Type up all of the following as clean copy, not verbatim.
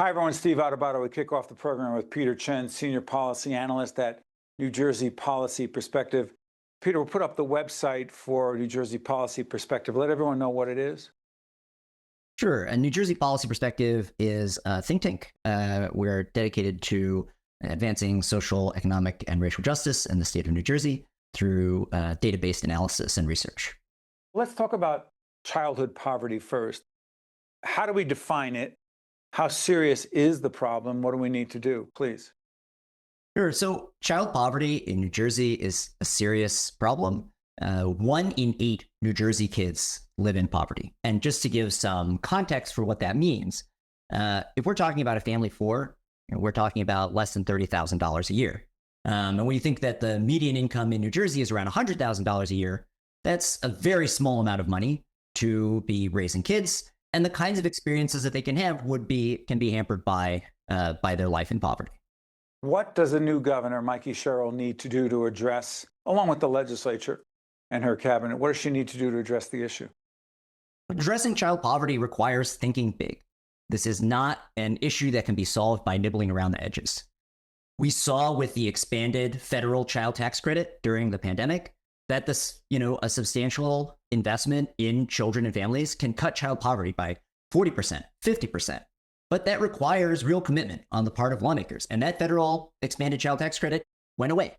Hi, everyone. Steve Adubato. We kick off the program with Peter Chen, Senior Policy Analyst at New Jersey Policy Perspective. Peter, we'll put up the website for New Jersey Policy Perspective. Let everyone know what it is. Sure. And New Jersey Policy Perspective is a think tank. We're dedicated to advancing social, economic, and racial justice in the state of New Jersey through data-based analysis and research. Let's talk about childhood poverty first. How do we define it? How serious is the problem? What do we need to do? Please. Sure. So child poverty in New Jersey is a serious problem. 1 in 8 New Jersey kids live in poverty. And just to give some context for what that means, if we're talking about a family of 4, we're talking about less than $30,000 a year. And when you think that the median income in New Jersey is around $100,000 a year, that's a very small amount of money to be raising kids. And the kinds of experiences that they can have can be hampered by their life in poverty. What does a new governor, Mikey Sherrill, need to do to address, along with the legislature and her cabinet, what does she need to do to address the issue? Addressing child poverty requires thinking big. This is not an issue that can be solved by nibbling around the edges. We saw with the expanded federal child tax credit during the pandemic that a substantial investment in children and families can cut child poverty by 40%, 50%. But that requires real commitment on the part of lawmakers. And that federal expanded child tax credit went away.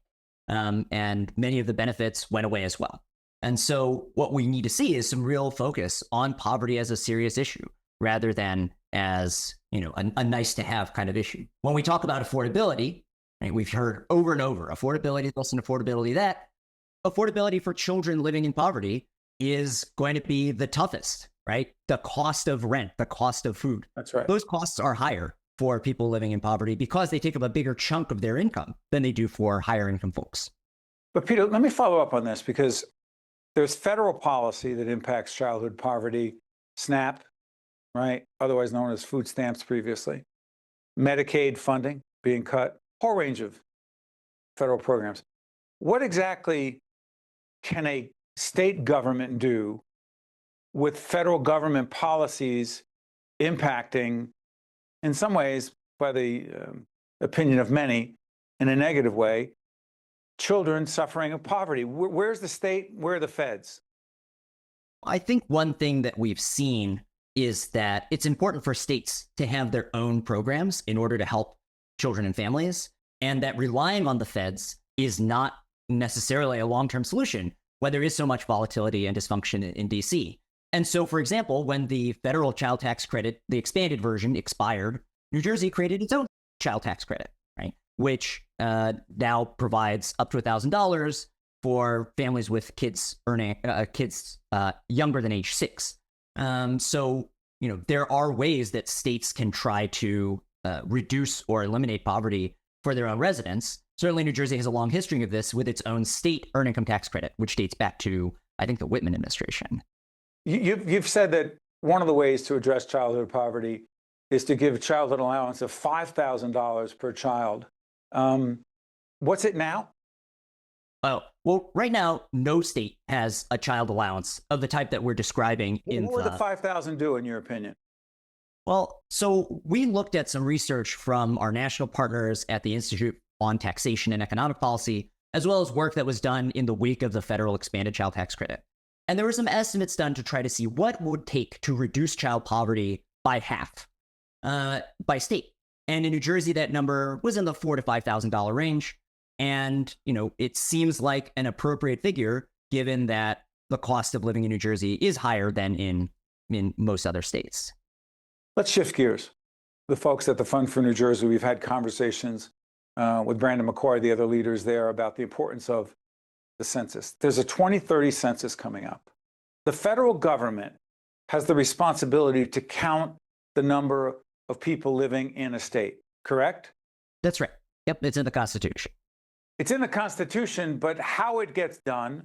And many of the benefits went away as well. And so what we need to see is some real focus on poverty as a serious issue rather than as a nice to have kind of issue. When we talk about affordability, right, we've heard over and over, affordability this and affordability that. Affordability for children living in poverty is going to be the toughest, right? The cost of rent, the cost of food. That's right. Those costs are higher for people living in poverty because they take up a bigger chunk of their income than they do for higher income folks. But Peter, let me follow up on this because there's federal policy that impacts childhood poverty, SNAP, right? Otherwise known as food stamps previously, Medicaid funding being cut, whole range of federal programs. What exactly can a state government do with federal government policies impacting, in some ways, by the opinion of many, in a negative way, children suffering of poverty? Where's the state? Where are the feds? I think one thing that we've seen is that it's important for states to have their own programs in order to help children and families, and that relying on the feds is not necessarily a long-term solution when there is so much volatility and dysfunction in DC. And so, for example, when the federal child tax credit, the expanded version, expired, New Jersey created its own child tax credit, right? Which now provides up to $1,000 for families with kids earning younger than age 6. So, there are ways that states can try to reduce or eliminate poverty for their own residents. Certainly, New Jersey has a long history of this with its own state earned income tax credit, which dates back to, I think, the Whitman administration. You've said that one of the ways to address childhood poverty is to give a childhood allowance of $5,000 per child. What's it now? Oh, well, right now, no state has a child allowance of the type that we're describing in What would the $5,000 do, in your opinion? Well, so we looked at some research from our national partners at the Institute on Taxation and Economic Policy, as well as work that was done in the wake of the federal expanded child tax credit. And there were some estimates done to try to see what would take to reduce child poverty by half by state. And in New Jersey, that number was in the $4,000 to $5,000 range. And, it seems like an appropriate figure given that the cost of living in New Jersey is higher than in most other states. Let's shift gears. The folks at the Fund for New Jersey, we've had conversations with Brandon McCoy, the other leaders there, about the importance of the census. There's a 2030 census coming up. The federal government has the responsibility to count the number of people living in a state, correct? That's right. Yep, it's in the Constitution. It's in the Constitution, but how it gets done,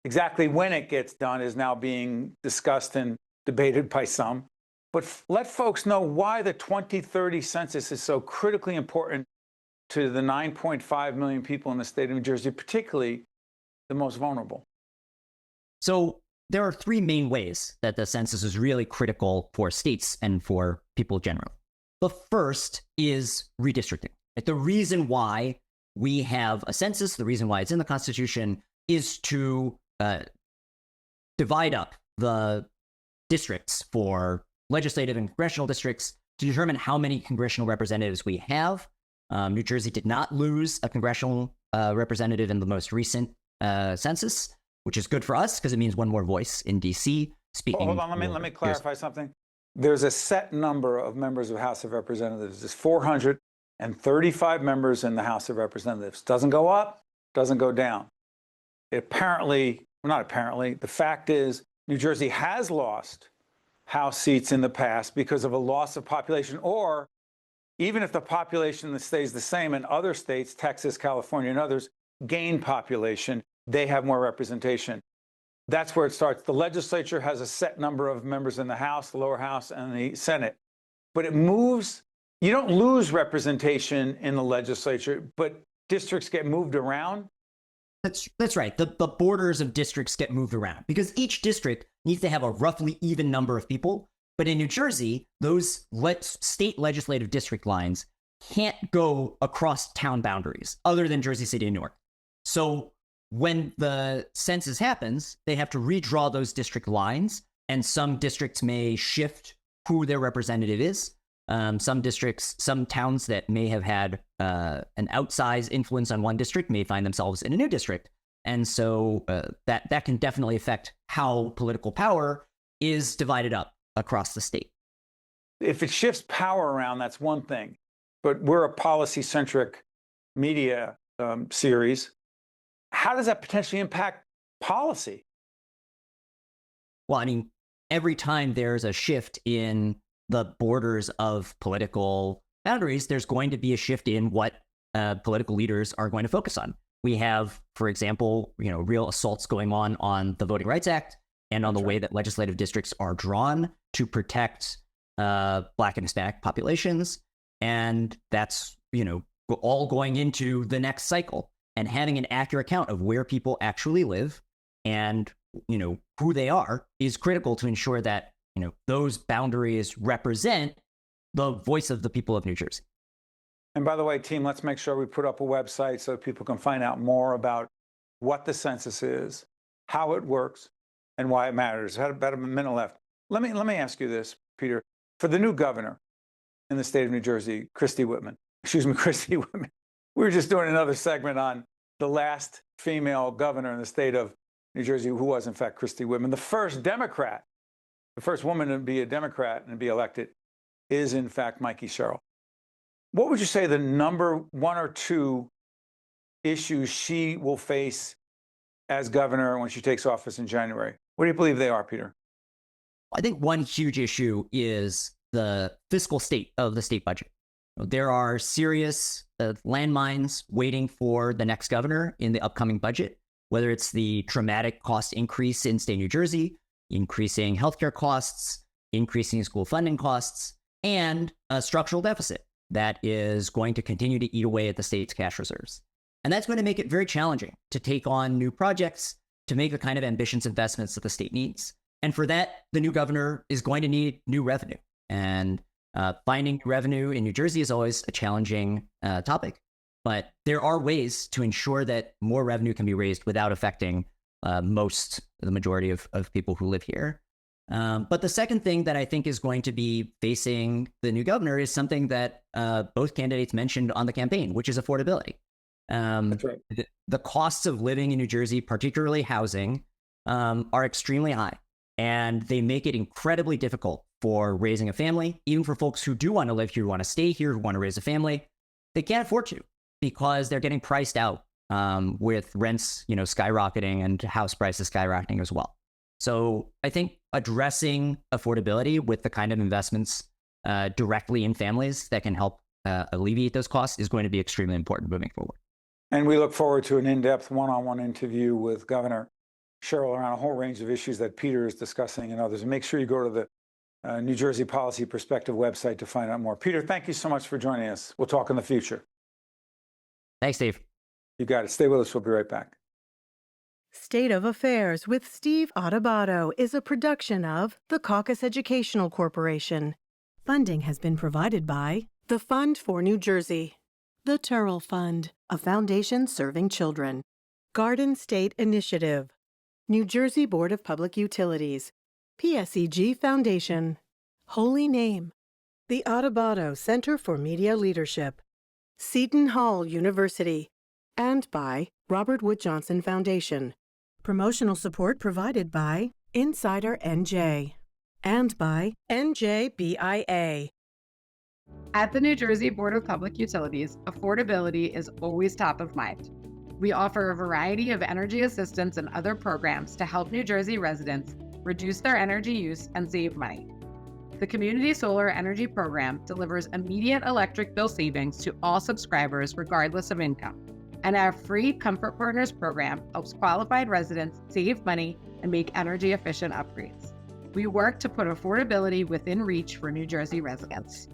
exactly when it gets done, is now being discussed and debated by some. But let folks know why the 2030 census is so critically important to the 9.5 million people in the state of New Jersey, particularly the most vulnerable. So there are 3 main ways that the census is really critical for states and for people generally. The first is redistricting. The reason why we have a census, the reason why it's in the Constitution, is to divide up the districts for legislative and congressional districts to determine how many congressional representatives we have. New Jersey did not lose a congressional representative in the most recent census, which is good for us because it means one more voice in D.C. speaking. Hold on, let me clarify something. There's a set number of members of House of Representatives. There's 435 members in the House of Representatives. Doesn't go up, doesn't go down. Apparently, not apparently, the fact is New Jersey has lost House seats in the past because of a loss of population, or even if the population stays the same in other states, Texas, California, and others, gain population, they have more representation. That's where it starts. The legislature has a set number of members in the House, the lower house, and the Senate. But it moves. You don't lose representation in the legislature, but districts get moved around. That's right. The borders of districts get moved around because each district needs to have a roughly even number of people. But in New Jersey, those state legislative district lines can't go across town boundaries other than Jersey City and Newark. So when the census happens, they have to redraw those district lines, and some districts may shift who their representative is. Some districts, some towns that may have had an outsized influence on one district may find themselves in a new district. And so that can definitely affect how political power is divided up across the state. If it shifts power around, that's one thing. But we're a policy-centric media series. How does that potentially impact policy? Well, I mean, every time there's a shift in the borders of political boundaries, there's going to be a shift in what political leaders are going to focus on. We have, for example, real assaults going on the Voting Rights Act and on the way that legislative districts are drawn to protect Black and Hispanic populations. And that's, all going into the next cycle. And having an accurate count of where people actually live and, who they are is critical to ensure that, those boundaries represent the voice of the people of New Jersey. And by the way, team, let's make sure we put up a website so people can find out more about what the census is, how it works, and why it matters. I had about a minute left. Let me ask you this, Peter. For the new governor in the state of New Jersey, Christy Whitman. We were just doing another segment on the last female governor in the state of New Jersey, who was, in fact, Christy Whitman. The first Democrat, the first woman to be a Democrat and be elected is, in fact, Mikey Sherrill. What would you say the number one or two issues she will face as governor when she takes office in January? What do you believe they are, Peter? I think one huge issue is the fiscal state of the state budget. There are serious landmines waiting for the next governor in the upcoming budget, whether it's the dramatic cost increase in state New Jersey, increasing healthcare costs, increasing school funding costs, and a structural deficit that is going to continue to eat away at the state's cash reserves. And that's going to make it very challenging to take on new projects, to make the kind of ambitious investments that the state needs. And for that, the new governor is going to need new revenue. And finding revenue in New Jersey is always a challenging topic. But there are ways to ensure that more revenue can be raised without affecting the majority of people who live here. But the second thing that I think is going to be facing the new governor is something that both candidates mentioned on the campaign, which is affordability. That's right. The costs of living in New Jersey, particularly housing, are extremely high. And they make it incredibly difficult for raising a family, even for folks who do want to live here, who want to stay here, who want to raise a family. They can't afford to because they're getting priced out with rents, skyrocketing and house prices skyrocketing as well. So I think addressing affordability with the kind of investments directly in families that can help alleviate those costs is going to be extremely important moving forward. And we look forward to an in-depth one-on-one interview with Governor Sherrill around a whole range of issues that Peter is discussing and others. And make sure you go to the New Jersey Policy Perspective website to find out more. Peter, thank you so much for joining us. We'll talk in the future. Thanks, Steve. You got it. Stay with us. We'll be right back. State of Affairs with Steve Adubato is a production of the Caucus Educational Corporation. Funding has been provided by the Fund for New Jersey, the Turrell Fund, a foundation serving children, Garden State Initiative, New Jersey Board of Public Utilities, PSEG Foundation, Holy Name, the Adubato Center for Media Leadership, Seton Hall University, and by Robert Wood Johnson Foundation. Promotional support provided by Insider NJ and by NJBIA. At the New Jersey Board of Public Utilities, affordability is always top of mind. We offer a variety of energy assistance and other programs to help New Jersey residents reduce their energy use and save money. The Community Solar Energy Program delivers immediate electric bill savings to all subscribers regardless of income. And our free Comfort Partners program helps qualified residents save money and make energy efficient upgrades. We work to put affordability within reach for New Jersey residents.